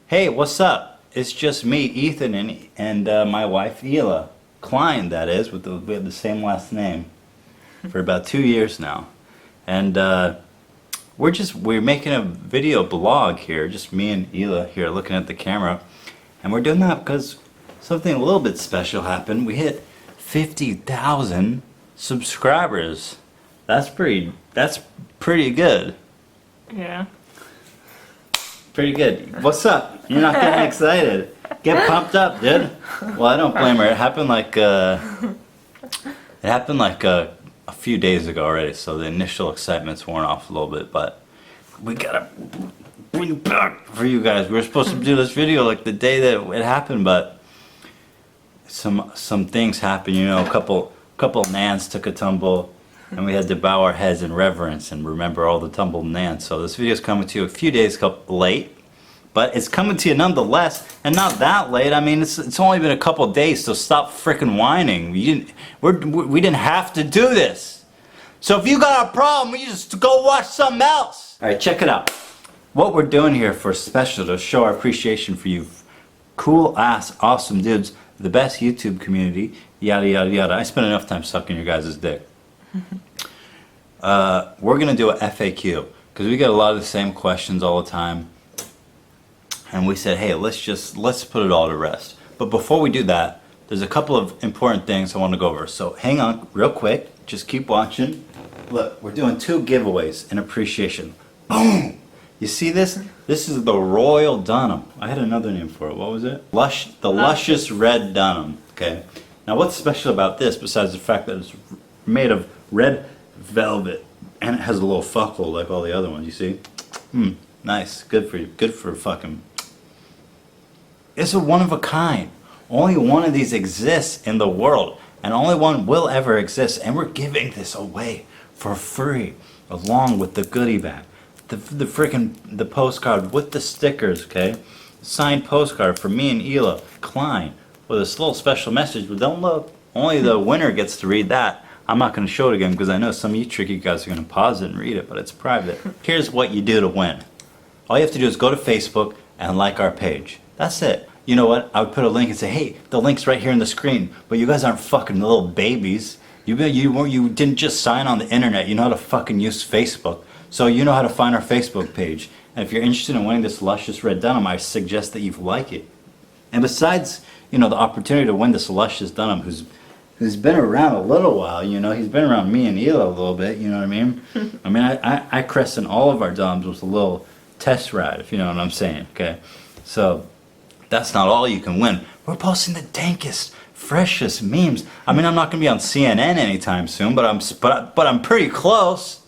Hey, what's up? It's just me, Ethan, and my wife, Hila. Klein, that is. We have the same last name for about 2 years now. And we're making a video blog here, just me and Hila here looking at the camera. And we're doing that because something a little bit special happened. We hit 50,000 subscribers. That's pretty good. Yeah. Pretty good. What's up? You're not getting excited. Get pumped up, dude. Well, I don't blame her. It happened like a few days ago already, so the initial excitement's worn off a little bit, but we gotta bring it back for you guys. We were supposed to do this video like the day that it happened, but some things happened, you know. A couple nans took a tumble, and we had to bow our heads in reverence and remember all the tumbled nans. So this video is coming to you a few days late, but it's coming to you nonetheless, and not that late. I mean, it's only been a couple days, so stop freaking whining. We didn't have to do this. So if you got a problem, you just go watch something else. All right, check it out. What we're doing here for special to show our appreciation for you, cool ass, awesome dudes, the best YouTube community, yada yada yada. I spent enough time sucking your guys' dick. We're gonna do a FAQ because we get a lot of the same questions all the time, and we said, hey, let's put it all to rest. But before we do that, there's a couple of important things I want to go over. So hang on real quick, just keep watching. Look, we're doing 2 giveaways in appreciation. Boom! You see this? This is the Royal Dunham. I had another name for it. What was it? The Luscious Red Dunham. Okay. Now what's special about this besides the fact that it's made of red velvet and it has a little fuck hole like all the other ones, you see? Nice. Good for you. Good for fucking... It's a one of a kind. Only one of these exists in the world, and only one will ever exist, and we're giving this away for free along with the goodie bag. The postcard with the stickers, okay? Signed postcard for me and Hila Klein with this little special message, but don't look. Only the winner gets to read that. I'm not going to show it again because I know some of you tricky guys are going to pause it and read it, but it's private. Here's what you do to win. All you have to do is go to Facebook and like our page. That's it. You know what? I would put a link and say, hey, the link's right here on the screen, but you guys aren't fucking little babies. You didn't just sign on the internet. You know how to fucking use Facebook. So you know how to find our Facebook page. And if you're interested in winning this Luscious Red Dunham, I suggest that you like it. And besides, you know, the opportunity to win this Luscious Dunham, who's been around a little while, you know, he's been around me and Hila a little bit, you know what I mean? I mean, I christen all of our Dunhams with a little test ride, if you know what I'm saying, okay? So, that's not all you can win. We're posting the dankest, freshest memes. I mean, I'm not going to be on CNN anytime soon, but I'm pretty close.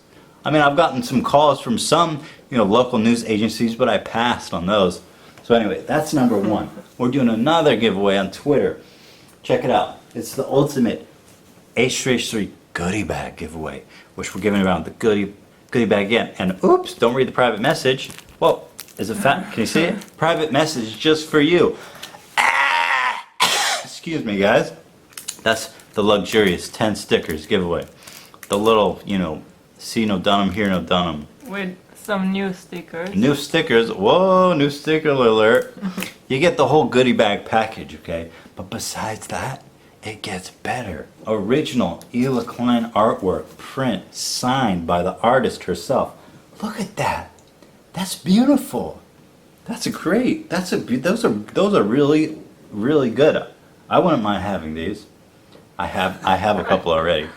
I mean, I've gotten some calls from some, you know, local news agencies, but I passed on those. So anyway, that's number 1. We're doing another giveaway on Twitter. Check it out. It's the ultimate h3h3 goodie bag giveaway, which we're giving around the goodie bag again. And oops, don't read the private message. Whoa, is it fat? Can you see it? Private message just for you. Excuse me, guys. That's the luxurious 10 stickers giveaway. The little, you know, see no Dunham, hear no Dunham. With some new stickers. New stickers. Whoa, new sticker alert. You get the whole goodie bag package, okay? But besides that, it gets better. Original Hila Klein artwork, print, signed by the artist herself. Look at that. That's beautiful. That's great. Those are really, really good. I wouldn't mind having these. I have a couple already.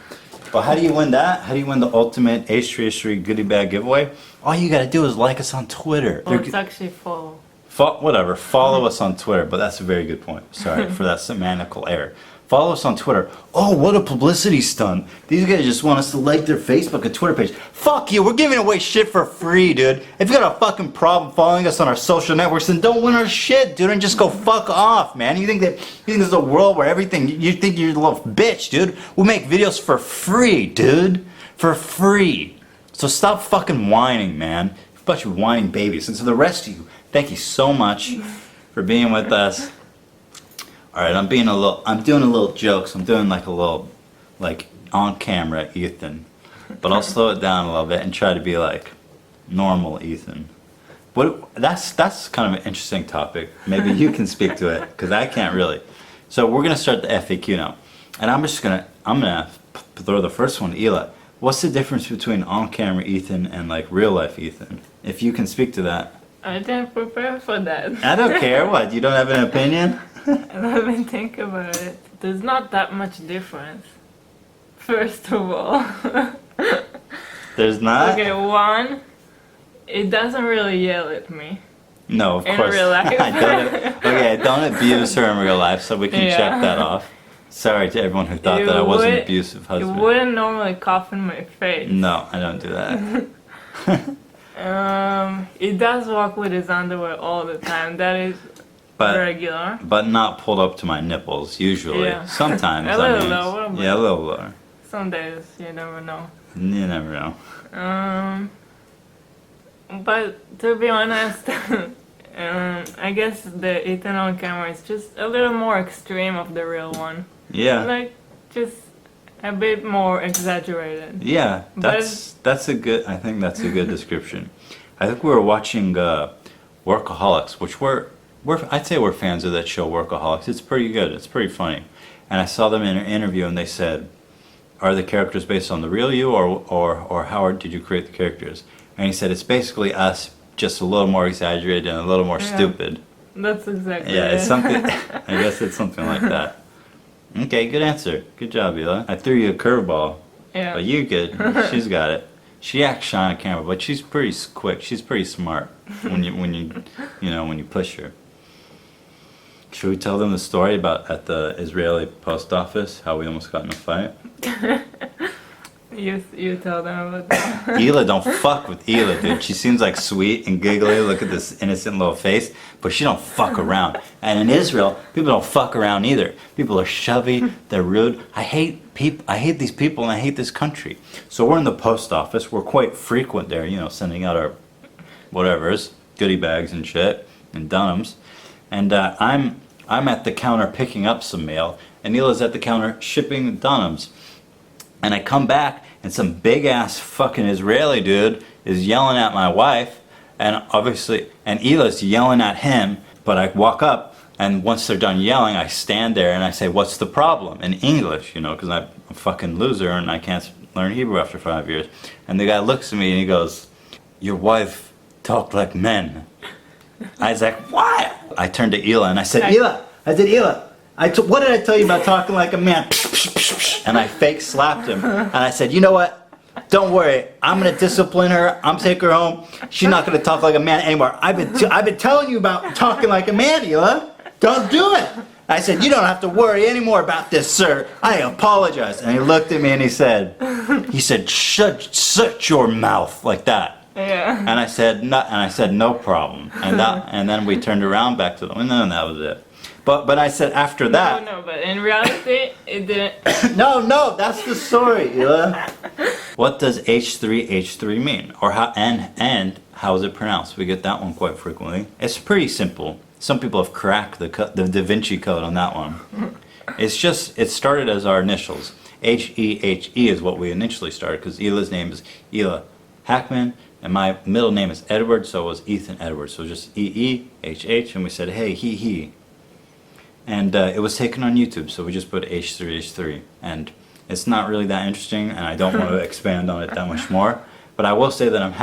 But how do you win that? How do you win the ultimate h3h3 goodie bag giveaway? All you gotta do is like us on Twitter. Or it's actually follow. Whatever, follow us on Twitter, but that's a very good point. Sorry for that semantical error. Follow us on Twitter. Oh, what a publicity stunt. These guys just want us to like their Facebook and Twitter page. Fuck you, we're giving away shit for free, dude. If you got a fucking problem following us on our social networks, then don't win our shit, dude, and just go fuck off, man. You think there's a world where you think you're a little bitch, dude? We make videos for free, dude. For free. So stop fucking whining, man. A bunch of whining babies. And to the rest of you, thank you so much for being with us. Alright, I'm doing a little jokes. I'm doing like a little, like, on camera Ethan. But I'll slow it down a little bit and try to be like normal Ethan. That's kind of an interesting topic. Maybe you can speak to it because I can't really. So we're gonna start the FAQ now, and I'm gonna throw the first one to Hila. What's the difference between on-camera Ethan and like real-life Ethan? If you can speak to that. I didn't prepare for that. I don't care. What? You don't have an opinion? And I've been thinking about it. There's not that much difference. First of all. There's not. Okay, one, it doesn't really yell at me. No, of In course. real life. Okay, don't abuse her in real life, so we can Yeah. check that off. Sorry to everyone who thought that I was an abusive You husband. wouldn't normally cough in my face. No, I don't do that. He does walk with his underwear all the time. That is But regular. but not pulled up to my nipples usually. Yeah. Sometimes. A I little mean, lower, but- Yeah, a little lower. Some days, you never know. You never know. But to be honest, I guess the Ethan on camera is just a little more extreme of the real one. Yeah. Like, just a bit more exaggerated. Yeah, But- that's a good. I think that's a good description. I think we were watching Workaholics, which I'd say we're fans of that show Workaholics. It's pretty good. It's pretty funny. And I saw them in an interview, and they said, "Are the characters based on the real you, or how did you create the characters?" And he said, "It's basically us, just a little more exaggerated and a little more Yeah. stupid." That's exactly Yeah, it. it's something. I guess it's something like that. Okay, good answer. Good job, Hila. I threw you a curveball. Yeah. But you good. She's got it. She acts shy on camera, but she's pretty quick. She's pretty smart when you push her. Should we tell them the story about at the Israeli post office how we almost got in a fight? You tell them about that. Hila, don't fuck with Hila, dude. She seems like sweet and giggly. Look at this innocent little face, but she don't fuck around. And in Israel, people don't fuck around either. People are shovey. They're rude. I hate these people, and I hate this country. So we're in the post office. We're quite frequent there, sending out our whatevers, goodie bags and shit, and Dunhams. And I'm at the counter picking up some mail, and Hila's at the counter shipping Dunhams. And I come back, and some big ass fucking Israeli dude is yelling at my wife, and Hila's yelling at him. But I walk up, and once they're done yelling, I stand there and I say, "What's the problem?" in English, because I'm a fucking loser and I can't learn Hebrew after 5 years. And the guy looks at me and he goes, "Your wife talk like men." I was like, "What?" I turned to Hila and I said, "Hila," what did I tell you about talking like a man? And I fake slapped him. And I said, "You know what? Don't worry. I'm going to discipline her. I'm taking her home. She's not going to talk like a man anymore. I've been telling you about talking like a man, Hila. Don't do it." I said, "You don't have to worry anymore about this, sir. I apologize." And he looked at me and he said, shut your mouth," like that. Yeah. And I said, "No problem." And then we turned around back to them, and then that was it. But I said after that. No, but in reality, it didn't. No, that's the story, Hila. What does h3h3 mean, or how and how is it pronounced? We get that one quite frequently. It's pretty simple. Some people have cracked the Da Vinci Code on that one. It started as our initials. H-E-H-E is what we initially started, because Hila's name is Hila Hackman, and my middle name is Edward, so it was Ethan Edwards. So just E-E-H-H, and we said, "Hey, he." And it was taken on YouTube, so we just put H3H3. And it's not really that interesting, and I don't want to expand on it that much more. But I will say that I'm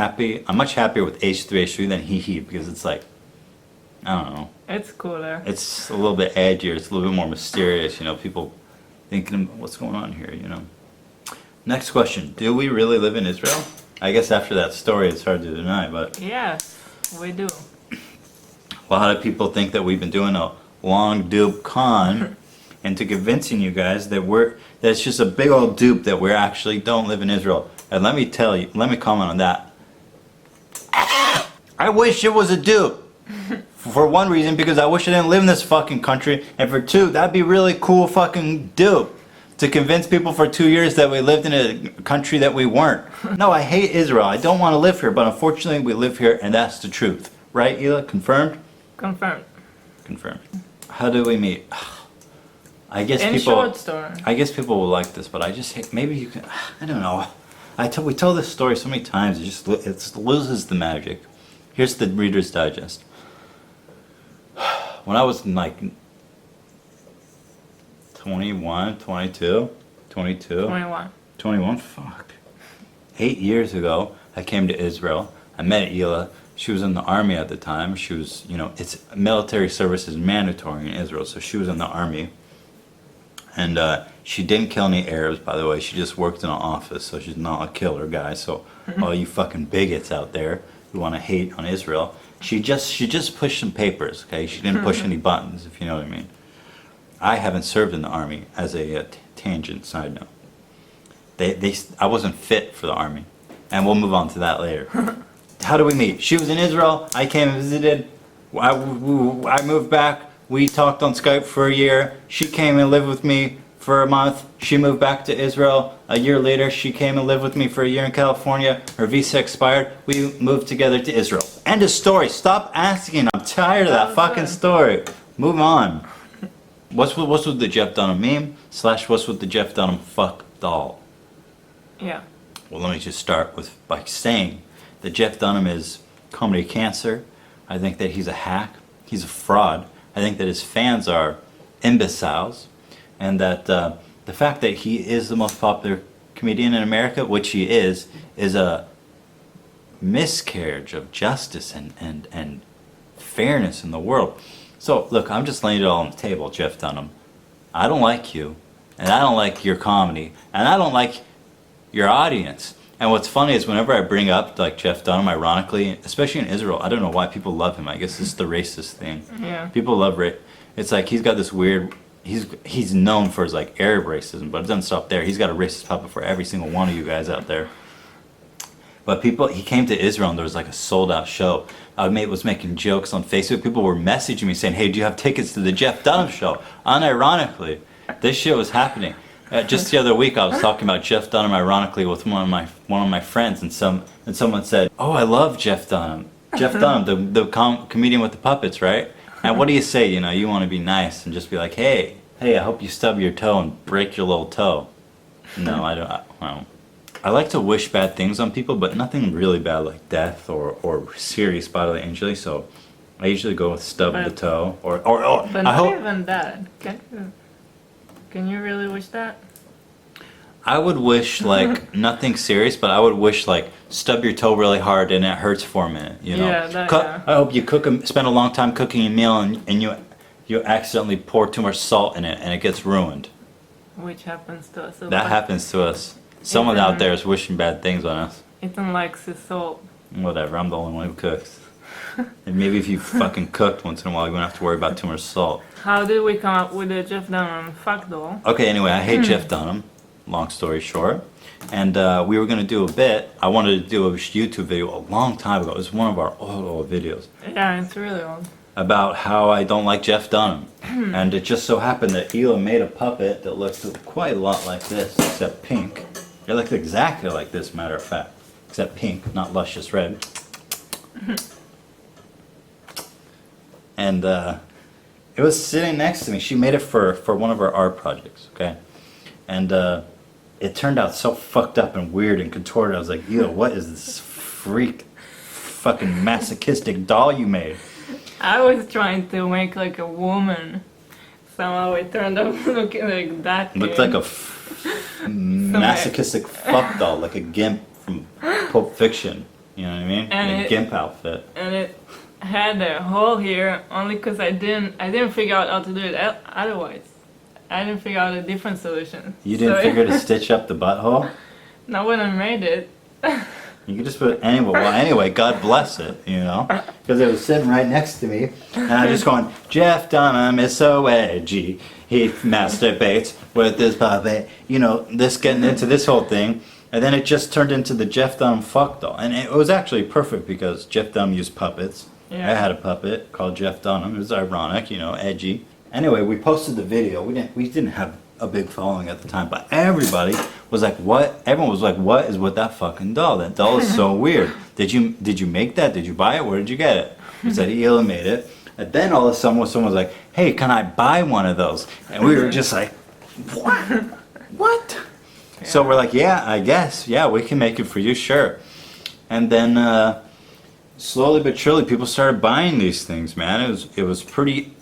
much happier with H3H3 than he, because it's like, I don't know. It's cooler. It's a little bit edgier, it's a little bit more mysterious, people thinking, what's going on here, Next question, do we really live in Israel? I guess after that story, it's hard to deny, but Yes, we do. a lot of people think that we've been doing a long dupe con into convincing you guys that it's just a big old dupe that we actually don't live in Israel. And let me comment on that. I wish it was a dupe. For one reason, because I wish I didn't live in this fucking country, and for two, that'd be really cool fucking dupe. To convince people for 2 years that we lived in a country that we weren't. No, I hate Israel. I don't want to live here, but unfortunately we live here, and that's the truth. Right, Hila? Confirmed? Confirmed. Confirmed. How do we meet? I guess In people. short story. I guess people will like this, but I just hate. Maybe you can. I don't know. We tell this story so many times, it loses the magic. Here's the Reader's Digest. When I was like 21, 22, 21, fuck. 8 years ago, I came to Israel. I met Hila. She was in the army at the time. She was, you know, it's military service is mandatory in Israel, so she was in the army. And she didn't kill any Arabs, by the way. She just worked in an office, so she's not a killer guy. So all you fucking bigots out there who want to hate on Israel, she just pushed some papers, okay? She didn't push any buttons, if you know what I mean. I haven't served in the army, as a tangent side note. I wasn't fit for the army, and we'll move on to that later. How do we meet? She was in Israel. I came and visited. I moved back. We talked on Skype for a year. She came and lived with me for a month. She moved back to Israel. A year later, she came and lived with me for a year in California. Her visa expired. We moved together to Israel. End of story. Stop asking. I'm tired of that fucking story. Move on. What's with the Jeff Dunham meme / what's with the Jeff Dunham Fuck Doll? Yeah. Well, let me just start by saying that Jeff Dunham is comedy cancer. I think that he's a hack. He's a fraud. I think that his fans are imbeciles. And that the fact that he is the most popular comedian in America, which he is a miscarriage of justice and fairness in the world. So, look, I'm just laying it all on the table, Jeff Dunham. I don't like you, and I don't like your comedy, and I don't like your audience. And what's funny is whenever I bring up like Jeff Dunham, ironically, especially in Israel, I don't know why people love him. I guess it's the racist thing. Yeah. People love it. It's like he's got this weird. He's known for his like Arab racism, but it doesn't stop there. He's got a racist puppet for every single one of you guys out there. But he came to Israel and there was like a sold out show. Our mate was making jokes on Facebook. People were messaging me saying, "Hey, do you have tickets to the Jeff Dunham show?" Unironically, this shit was happening. Just the other week, I was talking about Jeff Dunham, ironically, with one of my friends, and someone said, "Oh, I love Jeff Dunham. Jeff Dunham, the comedian with the puppets, right?" And what do you say? You know, you want to be nice and just be like, "Hey, I hope you stub your toe and break your little toe." No, I don't. I like to wish bad things on people, but nothing really bad like death or serious bodily injury. So I usually go with stub the toe or But I not hope. even that. Can you really wish that? I would wish like nothing serious, but I would wish like stub your toe really hard and it hurts for a minute. You know. Yeah, that, yeah. I hope you spend a long time cooking a meal and you accidentally pour too much salt in it and it gets ruined. Which happens to us. That happens to us. Someone out there is wishing bad things on us. Ethan likes his salt. Whatever. I'm the only one who cooks. And maybe if you fucking cooked once in a while, you wouldn't have to worry about too much salt. How did we come up with the Jeff Dunham Fuck Doll? Okay, anyway, I hate Jeff Dunham. Long story short. And we were going to do a bit. I wanted to do a YouTube video a long time ago. It was one of our old videos. Yeah, it's really old. About how I don't like Jeff Dunham. And it just so happened that Hila made a puppet that looks quite a lot like this, except pink. It looks exactly like this, matter of fact. Except pink, not luscious red. And it was sitting next to me. She made it for one of her art projects, okay? And it turned out so fucked up and weird and contorted. I was like, yo, what is this freak fucking masochistic doll you made? I was trying to make like a woman. Somehow it turned out looking like that. Looked like a masochistic fuck doll, like a gimp from Pulp Fiction. You know what I mean? And a gimp outfit. And it had a hole here only because I didn't figure out how to do it otherwise. I didn't figure out a different solution. You didn't figure to stitch up the butthole? Not when I made it. You could just put it anyway. Well, anyway, God bless it, you know? Because it was sitting right next to me. And I just going, Jeff Dunham is so edgy. He masturbates with this puppet. You know, this getting into this whole thing. And then it just turned into the Jeff Dunham Fuck Doll. And it was actually perfect because Jeff Dunham used puppets. Yeah. I had a puppet called Jeff Dunham. It was ironic, you know, edgy. Anyway, we posted the video. We didn't have a big following at the time, but everybody was like, "What?" Everyone was like, "What is with that fucking doll? That doll is so weird. Did you make that? Did you buy it? Where did you get it?" We said, "Hila made it." And then all of a sudden, someone was like, "Hey, can I buy one of those?" And we were just like, "What? What?" Yeah. So we're like, "Yeah, I guess. Yeah, we can make it for you, sure." And then slowly but surely, people started buying these things, man. It was pretty.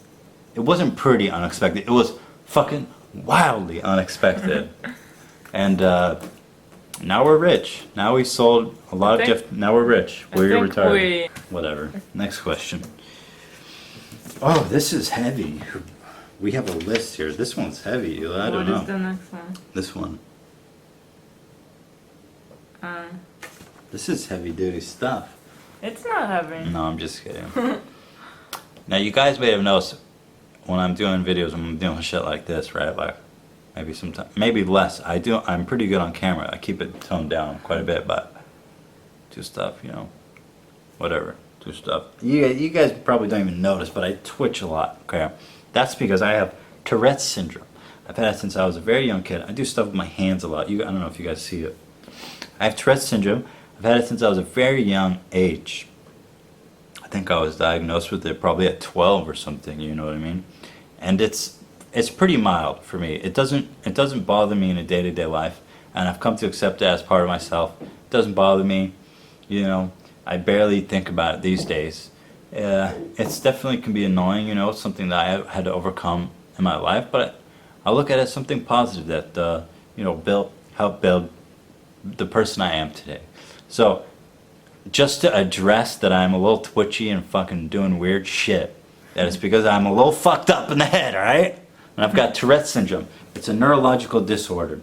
It wasn't pretty unexpected. It was fucking wildly unexpected. And now we're rich. Now we sold a lot of Jeff. Now we're rich. We're retired. Whatever. Next question. Oh, this is heavy. We have a list here. This one's heavy. I don't know. What is the next one? This one. This is heavy duty stuff. It's not heavy. No, I'm just kidding. Now, you guys may have noticed when I'm doing videos, when I'm doing shit like this, right? Like, maybe sometimes, maybe less. I'm pretty good on camera. I keep it toned down quite a bit, but do stuff, you know, whatever. Do stuff. You guys probably don't even notice, but I twitch a lot. Okay, that's because I have Tourette's syndrome. I've had it since I was a very young kid. I do stuff with my hands a lot. I don't know if you guys see it. I have Tourette's syndrome. I've had it since I was a very young age. I think I was diagnosed with it probably at 12 or something, you know what I mean? And it's pretty mild for me. It doesn't bother me in a day-to-day life, and I've come to accept it as part of myself. It doesn't bother me, you know. I barely think about it these days. It's definitely can be annoying, you know. It's something that I have had to overcome in my life, but I look at it as something positive that you know, helped build the person I am today. So, just to address that I'm a little twitchy and fucking doing weird shit, that it's because I'm a little fucked up in the head, alright? And I've got Tourette's syndrome. It's a neurological disorder.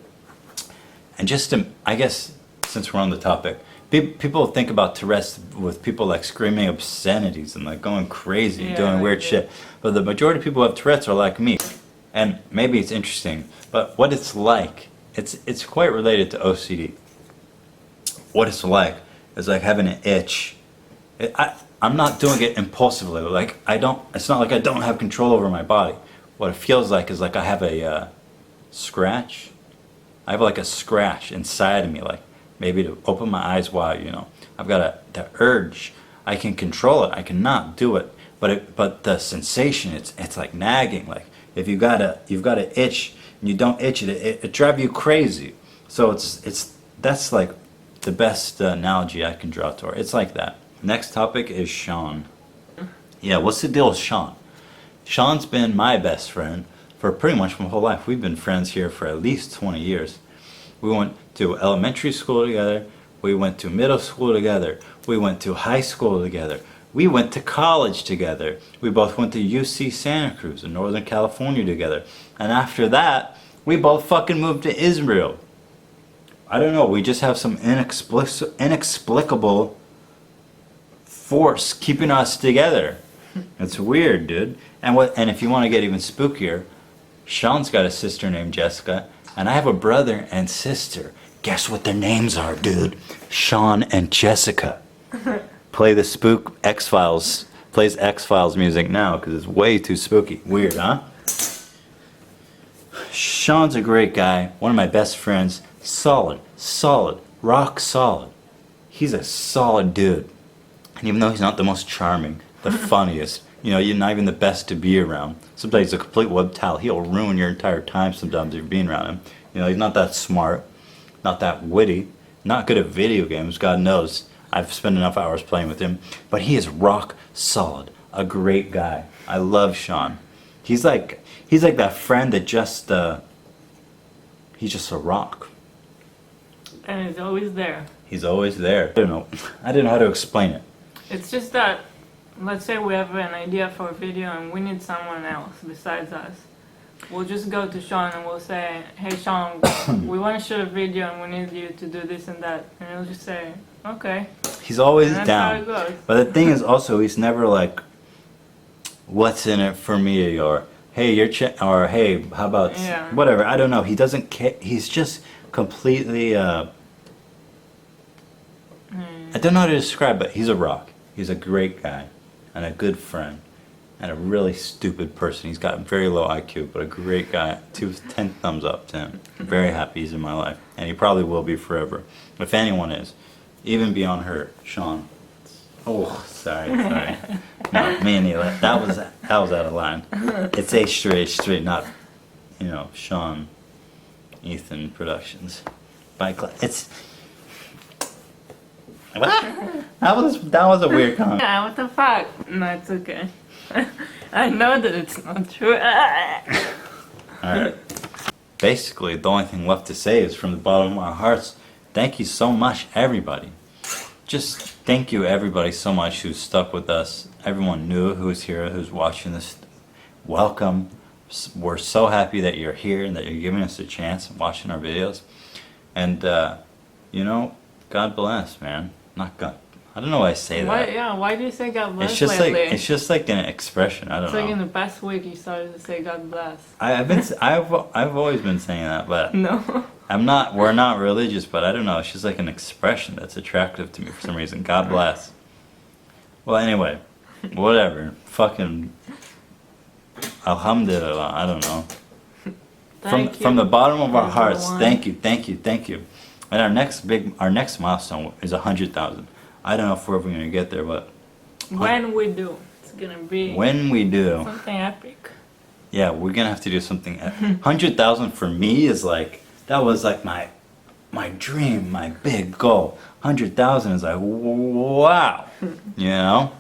And just to, I guess, since we're on the topic, people think about Tourette's with people like screaming obscenities and like going crazy and doing weird shit. But the majority of people who have Tourette's are like me. And maybe it's interesting, but what it's like, it's quite related to OCD. What it's like is like having an itch. I'm not doing it impulsively. Like it's not like I don't have control over my body. What it feels like is like I have a scratch. I have like a scratch inside of me, like maybe to open my eyes wide, you know. I've got the urge. I can control it. I cannot do it. But the sensation, it's like nagging. Like if you've got an itch and you don't itch it drives you crazy. So that's like the best analogy I can draw to it. It's like that. Next topic is Sean. Yeah, what's the deal with Sean? Sean's been my best friend for pretty much my whole life. We've been friends here for at least 20 years. We went to elementary school together. We went to middle school together. We went to high school together. We went to college together. We both went to UC Santa Cruz in Northern California together. And after that, we both fucking moved to Israel. I don't know, we just have some inexplicable force keeping us together. It's weird, dude. And if you want to get even spookier, Sean's got a sister named Jessica, and I have a brother and sister. Guess what their names are, dude? Sean and Jessica. Play the spook X-Files. Plays X-Files music now because it's way too spooky. Weird, huh? Sean's a great guy, one of my best friends. Solid, rock solid. He's a solid dude. And even though he's not the most charming, the funniest, you know, you're not even the best to be around. Sometimes he's a complete web towel. He'll ruin your entire time sometimes if you're being around him. You know, he's not that smart, not that witty, not good at video games, God knows. I've spent enough hours playing with him. But he is rock solid, a great guy. I love Sean. He's like that friend that he's just a rock. And he's always there. He's always there. I don't know how to explain it. It's just that, let's say we have an idea for a video and we need someone else besides us. We'll just go to Sean and we'll say, hey Sean, we want to shoot a video and we need you to do this and that. And he'll just say, okay. He's always and that's down. how it goes. But the thing is also, he's never like, what's in it for me, or hey, or hey, how about whatever. I don't know. He doesn't care. He's just completely, I don't know how to describe it. He's a rock. He's a great guy and a good friend and a really stupid person. He's got very low IQ, but a great guy. 10 thumbs up to him. I'm very happy he's in my life, and he probably will be forever. If anyone is, even beyond her, Sean. Oh, sorry. No, me and Hila. That was out of line. It's h3h3, not, you know, Sean, Ethan Productions. It's What? That was a weird comment. Yeah, what the fuck? No, it's okay. I know that it's not true. Alright. Basically, the only thing left to say is from the bottom of our hearts, thank you so much, everybody. Just thank you, everybody, so much who's stuck with us. Everyone new who's here, who's watching this. Welcome. We're so happy that you're here and that you're giving us a chance and watching our videos. And, you know, God bless, man. Not God. I don't know why I say Why, that. yeah, why do you say God bless It's just lately? like it's just like an expression. I don't It's know. like in the past week you started to say God bless. I've always been saying that, but No. we're not religious, but I don't know, it's just like an expression that's attractive to me for some reason. God bless. Well, anyway, whatever. Fucking alhamdulillah, I don't know. Thank you. From the bottom of our hearts, everyone. thank you. And our next milestone is 100,000. I don't know if we're ever gonna get there, but When we do, it's gonna be when we do, something epic. yeah, we're gonna have to do something. 100,000 for me is like, that was like my dream, my big goal. 100,000 is like, wow, you know?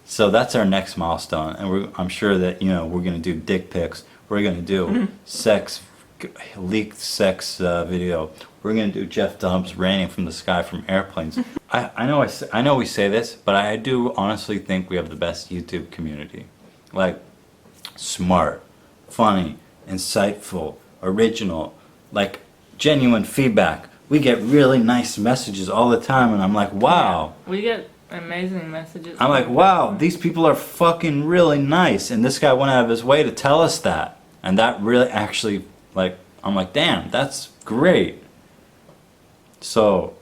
So that's our next milestone, and I'm sure that, you know, we're gonna do dick pics, we're gonna do leaked sex video, we're gonna do Jeff Dunham's raining from the sky from airplanes. I know we say this, but I do honestly think we have the best YouTube community. Like, smart, funny, insightful, original, like genuine feedback. We get really nice messages all the time, and I'm like, wow. We get amazing messages. I'm like, wow, these people are fucking really nice, and this guy went out of his way to tell us that. And that really actually, like, I'm like, damn, that's great. So,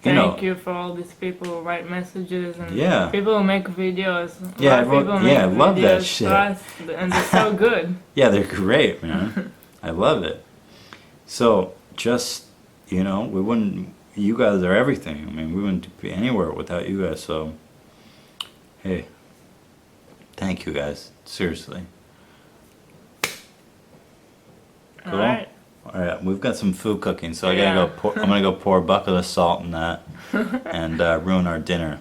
Thank you for all these people who write messages and Yeah. people who make videos. A Yeah, lot of everyone- people make yeah, I love that videos shit. for us, and they're so good. Yeah, they're great, man. I love it. So, just, you know, you guys are everything. I mean, we wouldn't be anywhere without you guys, so, hey, thank you guys, seriously. Cool? Alright. Alright, we've got some food cooking, so I'm Yeah. gonna go pour a bucket of salt in that and ruin our dinner.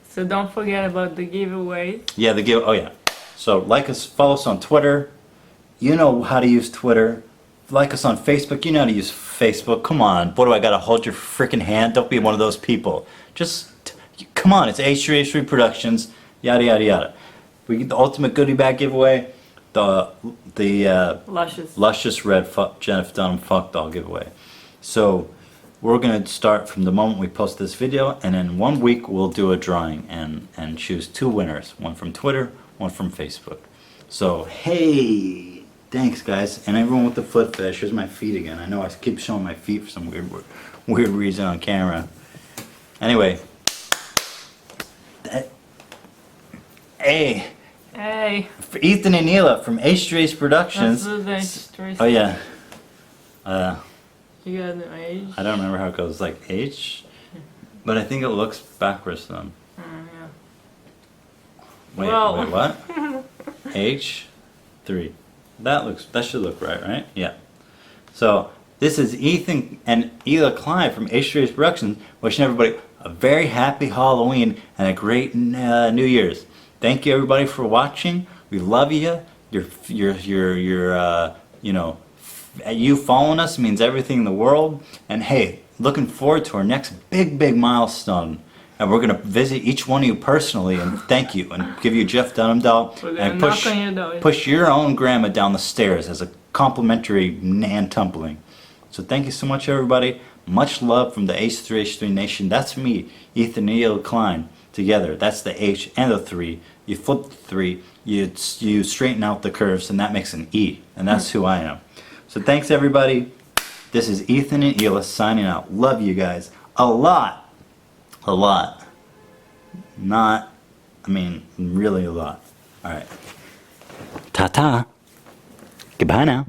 So don't forget about the giveaways. Yeah, oh yeah. So like us, follow us on Twitter. You know how to use Twitter. Like us on Facebook. You know how to use Facebook. Come on, what do I gotta hold your freaking hand? Don't be one of those people. Just come on. It's h3h3 Productions. Yada yada yada. We get the ultimate goodie bag giveaway. The Luscious Red Jeff Dunham Fuck Doll giveaway. So we're gonna start from the moment we post this video, and in 1 week we'll do a drawing and choose 2 winners, one from Twitter, one from Facebook. So hey, thanks guys, and everyone with the foot fetish. Here's my feet again. I know I keep showing my feet for some weird reason on camera. Anyway, hey. Hey, For Ethan and Hila from h3h3 Productions. that's the H3. Oh yeah. You got the age? I don't remember how it goes. Like H, but I think it looks backwards then. Yeah. Wait, Well. wait, what? H3. That should look right? Yeah. So this is Ethan and Hila Klein from h3h3 Productions, wishing everybody a very happy Halloween and a great New Year's. Thank you everybody for watching. We love you. You know, you following us means everything in the world. And hey, looking forward to our next big milestone. And we're gonna visit each one of you personally and thank you and give you a Jeff Dunham doll We're gonna and knock on your door. push your own grandma down the stairs as a complimentary hand tumbling. So thank you so much everybody. Much love from the h3h3 Nation. That's me, Ethan and Hila Klein. Together, that's the H and the 3. You flip the 3, you straighten out the curves, and that makes an E, and that's who I am. So thanks everybody. This is Ethan and Hila signing out. Love you guys a lot, not, I mean, really a lot. All right, ta-ta. Goodbye now.